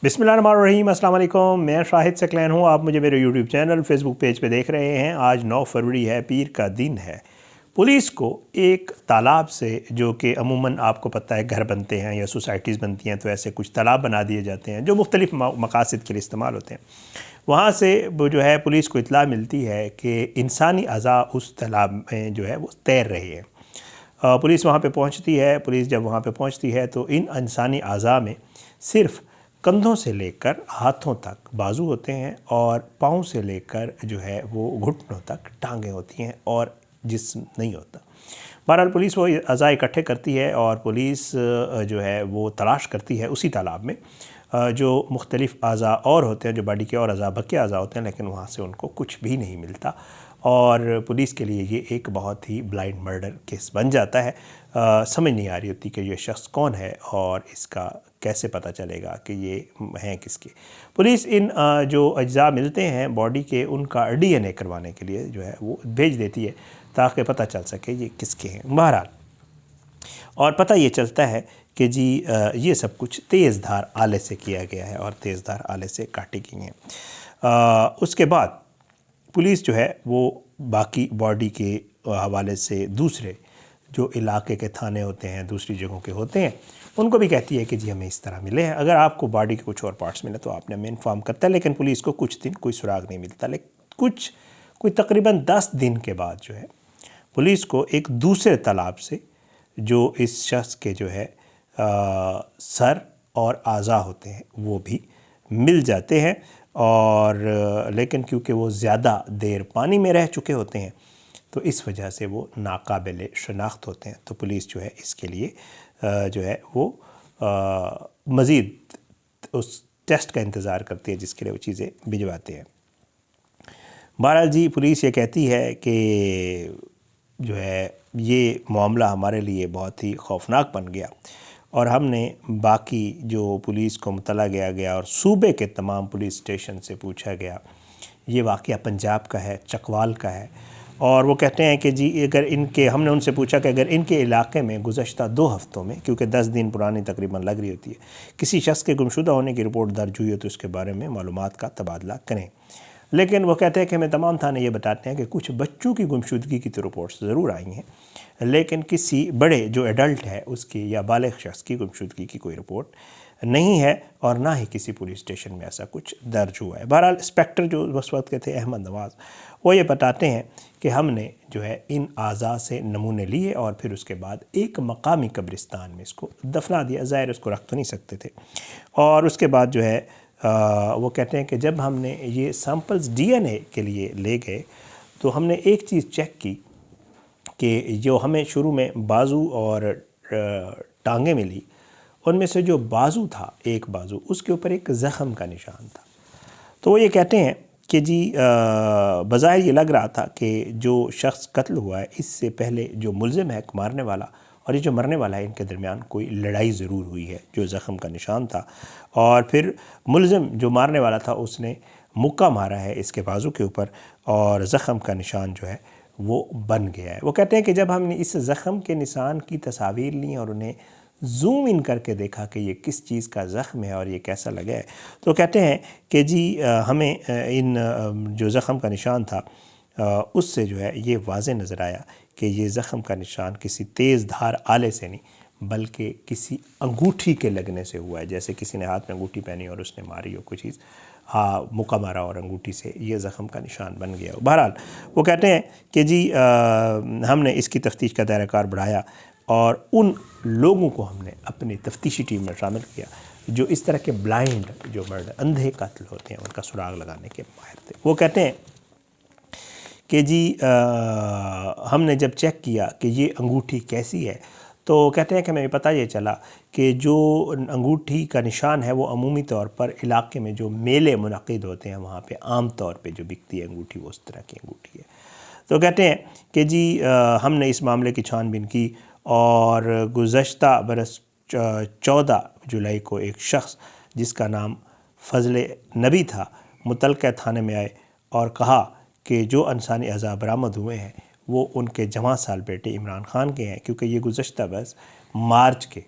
बिस्मिल्लाहिर्रहमानिर्रहीम, अस्सलाम वालेकुम। मैं शाहिद सकलैन हूँ। आप मुझे मेरे यूट्यूब चैनल फेसबुक पेज पे देख रहे हैं। आज 9 फरवरी है, पीर का दिन है। पुलिस को एक तालाब से, जो कि अमूमन आपको पता है घर बनते हैं या सोसाइटीज़ बनती हैं तो ऐसे कुछ तालाब बना दिए जाते हैं जो मुख्तलिफ़ मकासद के लिए इस्तेमाल होते हैं। वहाँ से वो जो है पुलिस को इत्तला मिलती है कि इंसानी अज़ा उस तालाब में जो है वो तैर रहे हैं। पुलिस वहाँ पे पहुँचती है। पुलिस जब वहाँ पे पहुँचती है तो इन इंसानी अज़ा में सिर्फ़ कंधों से लेकर हाथों तक बाजू होते हैं और पाँव से लेकर जो है वो घुटनों तक टांगें होती हैं और जिस्म नहीं होता। बहरहाल पुलिस वो अज़ा इकट्ठे करती है और पुलिस जो है वो तलाश करती है उसी तालाब में जो मुख्तलिफ़ अज़ा और होते हैं, जो बॉडी के और अज़ा बके अज़ा होते हैं, लेकिन वहाँ से उनको कुछ भी नहीं मिलता और पुलिस के लिए ये एक बहुत ही ब्लाइंड मर्डर केस बन जाता है। समझ नहीं आ रही होती कि ये शख्स कौन है और इसका कैसे पता चलेगा कि ये हैं किसके। पुलिस इन जो अज्जा मिलते हैं बॉडी के, उनका DNA करवाने के लिए जो है वो भेज देती है ताकि पता चल सके ये किसके हैं। बहरहाल और पता ये चलता है कि जी ये सब कुछ तेज़ धार आले से किया गया है और तेज़ धार आले से काटी गई हैं। उसके बाद पुलिस जो है वो बाकी बॉडी के हवाले से दूसरे जो इलाके के थाने होते हैं, दूसरी जगहों के होते हैं, उनको भी कहती है कि जी हमें इस तरह मिले हैं। अगर आपको बॉडी के कुछ और पार्ट्स मिले तो आपने हमें इन्फॉर्म करता है, लेकिन पुलिस को कुछ दिन कोई सुराग नहीं मिलता। लेकिन कोई तकरीबन 10 दिन के बाद जो है पुलिस को एक दूसरे तालाब से जो इस शख्स के जो है सर और आज़ा होते हैं वो भी मिल जाते हैं और लेकिन क्योंकि वो ज़्यादा देर पानी में रह चुके होते हैं तो इस वजह से वो नाकाबिल शनाख्त होते हैं। तो पुलिस जो है इसके लिए जो है वो मज़ीद उस टेस्ट का इंतज़ार करती है जिसके लिए वो चीज़ें भिजवाते हैं। बहरहाल जी पुलिस ये कहती है कि जो है ये मामला हमारे लिए बहुत ही खौफनाक बन गया और हमने बाकी जो पुलिस को मुतला गया और सूबे के तमाम पुलिस स्टेशन से पूछा गया। ये वाक़या पंजाब का है, चकवाल का है और वो कहते हैं कि जी अगर इनके, हमने उनसे पूछा कि अगर इनके इलाके में गुज़श्ता 2 हफ़्तों में, क्योंकि 10 दिन पुरानी तकरीबन लग रही होती है, किसी शख्स के गुमशुदा होने की रिपोर्ट दर्ज हुई हो तो उसके बारे में मालूमात का तबादला करें। लेकिन वो कहते हैं कि हमें तमाम थाने ये बताते हैं कि कुछ बच्चों की गुमशुदगी की तो रिपोर्ट्स ज़रूर आई हैं, लेकिन किसी बड़े जो एडल्ट है उसकी या बालिग शख्स की गुमशुदगी की कोई रिपोर्ट नहीं है और ना ही किसी पुलिस स्टेशन में ऐसा कुछ दर्ज हुआ है। बहरहाल इंस्पेक्टर जो उस वक्त के थे, अहमद नवाज़, वो ये बताते हैं कि हमने जो है इन आज़ा से नमूने लिए और फिर उसके बाद एक मकामी कब्रिस्तान में इसको दफना दिया। ज़ाहिर उसको रख तो नहीं सकते थे। और उसके बाद जो है वो कहते हैं कि जब हमने ये सैम्पल्स DNA के लिए ले गए तो हमने एक चीज़ चेक की कि जो हमें शुरू में बाजू और टांगें मिली, उनमें से जो बाजू था, एक बाजू, उसके ऊपर एक ज़ख़म का निशान था। तो वो ये कहते हैं कि जी बज़ाहिर ये लग रहा था कि जो शख्स कत्ल हुआ है इससे पहले जो मुल्ज़िम है, मारने वाला, और ये जो मरने वाला है, इनके दरमियान कोई लड़ाई ज़रूर हुई है, जो ज़ख़म का निशान था। और फिर मुल्ज़िम जो मारने वाला था उसने मुक्का मारा है इसके बाजू के ऊपर और ज़ख़म का निशान जो है वो बन गया है। वो कहते हैं कि जब हमने इस ज़ख़म के निशान की तस्वीर ली और उन्हें ज़ूम इन करके देखा कि ये किस चीज़ का ज़ख़म है और ये कैसा लगा है, तो कहते हैं कि जी हमें इन जो ज़ख़म का निशान था उससे जो है ये वाज़े नज़र आया कि ये ज़ख़म का निशान किसी तेज़ धार आले से नहीं बल्कि किसी अंगूठी के लगने से हुआ है। जैसे किसी ने हाथ में अंगूठी पहनी और उसने मारी हो कोई चीज़, हाँ, मुक्का मारा और अंगूठी से ये ज़ख़म का निशान बन गया। बहरहाल वो कहते हैं कि जी हमने इसकी तफ्तीश का दायरा बढ़ाया और उन लोगों को हमने अपनी तफ्तीशी टीम में शामिल किया जो इस तरह के ब्लाइंड जो मर्डर, अंधे कातिल होते हैं, उनका सुराग लगाने के माहिर थे। वो कहते हैं कि जी हमने जब चेक किया कि ये अंगूठी कैसी है तो कहते हैं कि हमें पता ये चला कि जो अंगूठी का निशान है वो अमूमी तौर पर इलाके में जो मेले मुनक़िद होते हैं वहाँ पे आम तौर पे जो बिकती है अंगूठी वो उस तरह की अंगूठी है। तो कहते हैं कि जी हमने इस मामले की छानबीन की और गुज़श्ता बरस 14 जुलाई को एक शख्स जिसका नाम फजल नबी था मुतलका थाने में आए और कहा कि जो इंसानी अज़ा बरामद हुए हैं वो उनके जवां साल बेटे इमरान ख़ान के हैं, क्योंकि ये गुज़श्ता बस मार्च के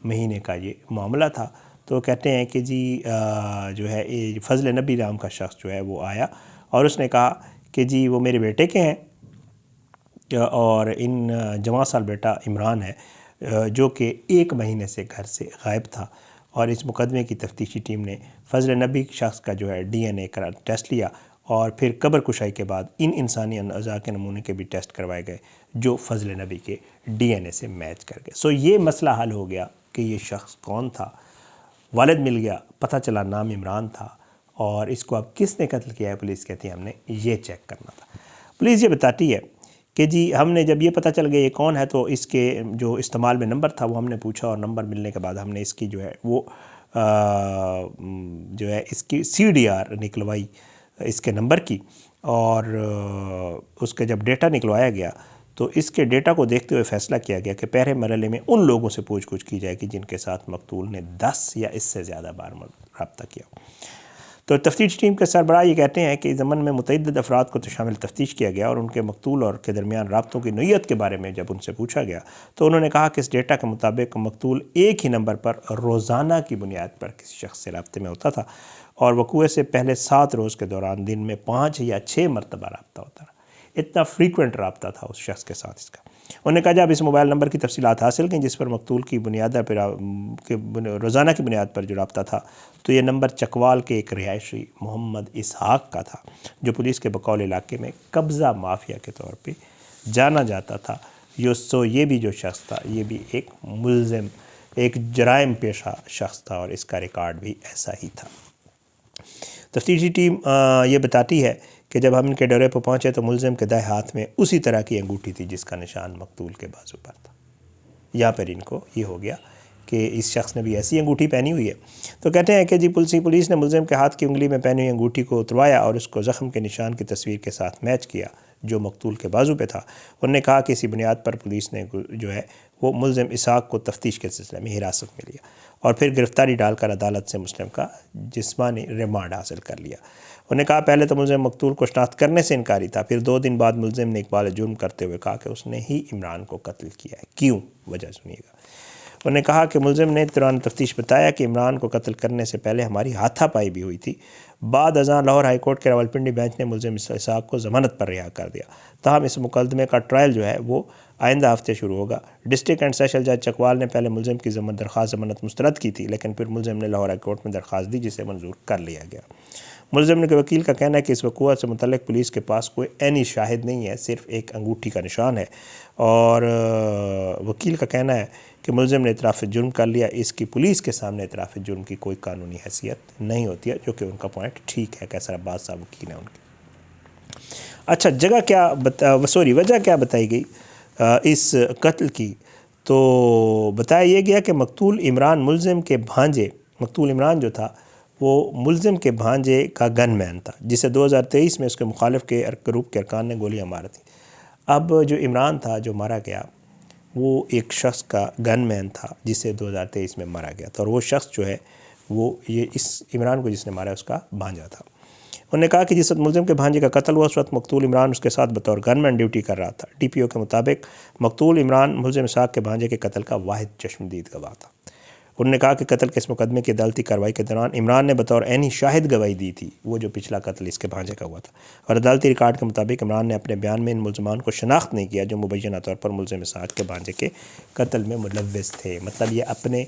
महीने का ये मामला था। तो कहते हैं कि जी जो है ये फजल नबी नाम का शख्स जो है वो आया और उसने कहा कि जी वो मेरे बेटे के हैं और इन जवां साल बेटा इमरान है जो कि 1 महीने से घर से गायब था। और इस मुकदमे की तफ्तीशी टीम ने फजल नबी शख्स का जो है DNA का टेस्ट लिया और फिर कब्र कुशाई के बाद इन इंसानी अज़ा के नमूने के भी टेस्ट करवाए गए जो फजल नबी के DNA से मैच कर गए। सो ये मसला हल हो गया कि ये शख्स कौन था। वालिद मिल गया, पता चला नाम इमरान था और इसको अब किसने कत्ल किया है पुलिस कहती है हमने ये चेक करना था। पुलिस ये बताती है कि जी हमने जब ये पता चल गया ये कौन है तो इसके जो इस्तेमाल में नंबर था वो हमने पूछा और नंबर मिलने के बाद हमने इसकी जो है वो जो है इसकी CDR निकलवाई इसके नंबर की और उसके जब डेटा निकलवाया गया तो इसके डेटा को देखते हुए फ़ैसला किया गया कि पहले मरहले में उन लोगों से पूछ कुछ की जाएगी जिनके साथ मकतूल ने 10 या इससे ज़्यादा बार रब्ता किया। तो तफ्तीश टीम के सरबराह ये कहते हैं कि ज़मन में मुतअद्दिद अफराद को तो शामिल तफ्तीश किया गया और उनके मकतूल और के दरमियान राब्तों की नौइयत के बारे में जब उनसे पूछा गया तो उन्होंने कहा कि इस डेटा के मुताबिक मकतूल एक ही नंबर पर रोज़ाना की बुनियाद पर किसी शख्स से रब्ते में होता था और वक़ूए से पहले 7 रोज़ के दौरान दिन में 5 या 6 मरतबा रब्ता होता रहा। इतना फ्रीक्वेंट रब्ता था उस शख्स के साथ इसका। उन्होंने कहा जब इस मोबाइल नंबर की तफसीलात हासिल की जिस पर मकतूल की बुनियाद पर रोज़ाना की बुनियाद पर जो रब्ता था तो ये नंबर चकवाल के एक रिहायशी मोहम्मद इसहाक का था जो पुलिस के बकौल इलाके में कब्ज़ा माफिया के तौर पे जाना जाता था। ये भी जो शख्स था ये भी एक मुल्ज़िम एक जराइम पेशा शख्स था और इसका रिकॉर्ड भी ऐसा ही था। तफ्तीशी टीम ये बताती है कि जब हम इनके डेरे पर पहुँचे तो मुल्ज़िम के दाएं हाथ में उसी तरह की अंगूठी थी जिसका निशान मकतूल के बाजू पर था। यहाँ पर इनको ये हो गया कि इस शख्स ने भी ऐसी अंगूठी पहनी हुई है। तो कहते हैं कि जी पुलिस ने मुल्ज़िम के हाथ की उंगली में पहनी हुई अंगूठी को उतरवाया और उसको ज़ख्म के निशान की तस्वीर के साथ मैच किया जो मकतूल के बाजू पे था। उन्होंने कहा कि इसी बुनियाद पर पुलिस ने जो है वो मुल्ज़िम इसहाक को तफ्तीश के सिलसिले में हिरासत में लिया और फिर गिरफ्तारी डालकर अदालत से मुस्लिम का जिस्मानी रिमांड हासिल कर लिया। उन्होंने कहा पहले तो मुल्ज़िम मकतूल को शनाख्त करने से इनकारी था, फिर 2 दिन बाद मुल्ज़िम ने इकबाल जुर्म करते हुए कहा कि उसने ही इमरान को कत्ल किया है। क्यों? वजह सुनिएगा। उन्होंने कहा कि मुल्ज़िम ने दौरान तफ्तीश बताया कि इमरान को कत्ल करने से पहले हमारी हाथापाई भी हुई थी। बाद अज़ां लाहौर हाई कोर्ट के रावलपिंडी बेंच ने मुल्ज़िम इसहाक को ज़मानत पर रिहा कर दिया। ताहम इस मुकदमे का ट्रायल जो है वो आइंदा हफ्ते शुरू होगा। डिस्ट्रिक्ट एंड सेशन जज चकवाल ने पहले मुल्ज़िम की दरख्वास्त ज़मानत मुस्तरद की थी लेकिन फिर मुल्ज़िम ने लाहौर हाई कोर्ट में दरख्वास्त दी जिसे मंजूर कर लिया गया। मुल्ज़िम के वकील का कहना है कि इस वक़ूअत से मुतल्लिक़ पुलिस के पास कोई ऐनी शाहिद नहीं है, सिर्फ एक अंगूठी का निशान है और वकील का कहना है कि मुल्ज़िम ने इतराफ़ जुर्म कर लिया। इसकी पुलिस के सामने इतराफ़ जुर्म की कोई कानूनी हैसियत नहीं होती है, जो कि उनका पॉइंट ठीक है। कैसर अब्बास साहब वकील हैं उनके। अच्छा, वजह क्या बताई गई इस कत्ल की? तो बताया यह गया कि मकतूल इमरान मुल्ज़िम के भांजे, मकतूल इमरान जो था वो मुल्ज़िम के भांजे का गनमैन था जिसे 2023 में उसके मुखालिफ के ग्रुप के अरकान ने गोलियां मारी थी। अब जो इमरान था जो मारा गया वो एक शख्स का गनमैन था जिसे 2023 में मारा गया था और वो शख्स जो है वो ये इस इमरान को जिसने मारा उसका भांजा था। उन्होंने कहा कि जिस वक्त मुल्ज़िम के भांजे का कत्ल हुआ उस वक्त मकतूल इमरान उसके साथ बतौर गनमैन ड्यूटी कर रहा था। DPO के मुताबिक मकतूल इमरान मुल्ज़िम इसहाक के भांजे के कत्ल का वाहिद चश्मदीद गवाह था। उन्होंने कहा कि कत्ल के इस मुकदमे की अदालती कार्रवाई के दौरान इमरान ने बतौर ऐनी शाहिद गवाही दी थी, वो जो पिछला कत्ल इसके भांजे का हुआ था, और अदालती रिकॉर्ड के मुताबिक इमरान ने अपने बयान में इन मुल्ज़मान को शनाख्त नहीं किया जो मुबैना तौर पर मुल्ज़िम इसहाक के भांजे के कत्ल में मुलव्विस थे। मतलब ये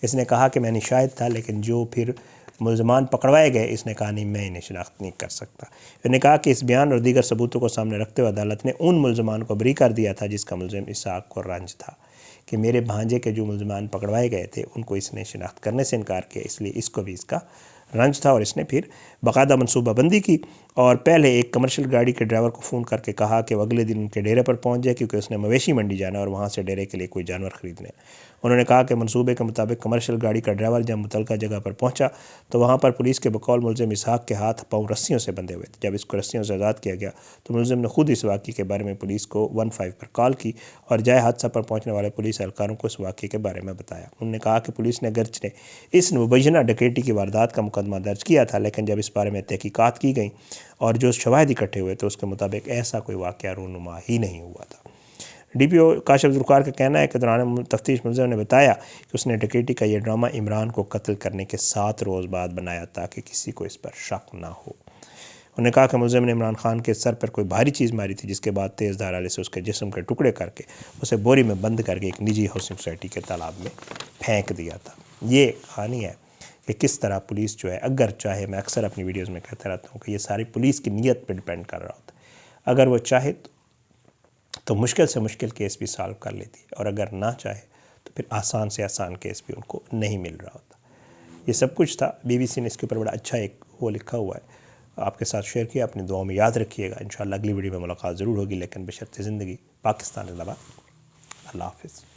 इसने कहा कि मैं शाहिद था लेकिन जो फिर मुल्ज़मान पकड़वाए गए इसने कहा नहीं मैं इन्हें शनाख्त नहीं कर सकता। इन्होंने कहा कि इस बयान और दीगर सबूतों को सामने रखते हुए अदालत ने उन मुल्ज़मान को बरी कर दिया था जिसका मुल्ज़िम इसहाक को रंज था कि मेरे भांजे के जो मुल्ज़मान पकड़वाए गए थे उनको इसने शनाख्त करने से इनकार किया, इसलिए इसको भी इसका रंज था। और इसने फिर बाकायदा मनसूबाबंदी की और पहले एक कमर्शियल गाड़ी के ड्राइवर को फ़ोन करके कहा कि वो अगले दिन उनके डेरे पर पहुंच जाए क्योंकि उसने मवेशी मंडी जाना और वहाँ से डेरे के लिए कोई जानवर ख़रीदने। उन्होंने कहा कि मनसूबे के मुताबिक कमर्शियल गाड़ी का ड्राइवर जब मुतलका जगह पर पहुंचा तो वहाँ पर पुलिस के बकौल मुल्ज़िम इसहाक के हाथ पाँव रस्सियों से बंधे हुए थे। जब इसको रस्सियों से आज़ाद किया गया तो मुल्ज़िम ने खुद इस वाक़े के बारे में पुलिस को 15 पर कॉल की और जाए हादसा पर पहुँचने वाले पुलिस एहलकारों को इस वाक़े के बारे में बताया। उन्होंने कहा कि पुलिस ने गर्च इस मुबैना डकैती की वारदात का मुकदमा दर्ज किया था लेकिन जब इस बारे में तहकीकात की गई और जो शवाहिद इकट्ठे हुए तो उसके मुताबिक ऐसा कोई वाक़या रूनुमा ही नहीं हुआ था। DPO काशिफ ज़ुल्फ़िकार का कहना है कि दौरान तफ्तीश मुलज़िम ने बताया कि उसने डकैती का यह ड्रामा इमरान को कत्ल करने के 7 रोज़ बाद बनाया ताकि किसी को इस पर शक ना हो। उन्होंने कहा कि मुलज़िम ने इमरान खान के सर पर कोई भारी चीज़ मारी थी, जिसके बाद तेज़ धार आले से उसके जिस्म के टुकड़े करके उसे बोरी में बंद करके एक निजी हाउसिंग सोसाइटी के तालाब में फेंक दिया था। ये कहानी है कि किस तरह पुलिस जो है, अगर चाहे, मैं अक्सर अपनी वीडियोज़ में कहता रहता हूँ कि ये सारी पुलिस की नीयत पर डिपेंड कर रहा होता है। अगर वो चाहे तो मुश्किल से मुश्किल केस भी सॉल्व कर लेती है, और अगर ना चाहे तो फिर आसान से आसान केस भी उनको नहीं मिल रहा होता। ये सब कुछ था। BBC ने इसके ऊपर बड़ा अच्छा एक वो लिखा हुआ है, आपके साथ शेयर किया। अपनी दुआओं में याद रखिएगा। इंशाअल्लाह अगली वीडियो में मुलाकात ज़रूर होगी, लेकिन बशर्ते ज़िंदगी। पाकिस्तान जिंदाबाद। अल्लाह हाफ़िज़।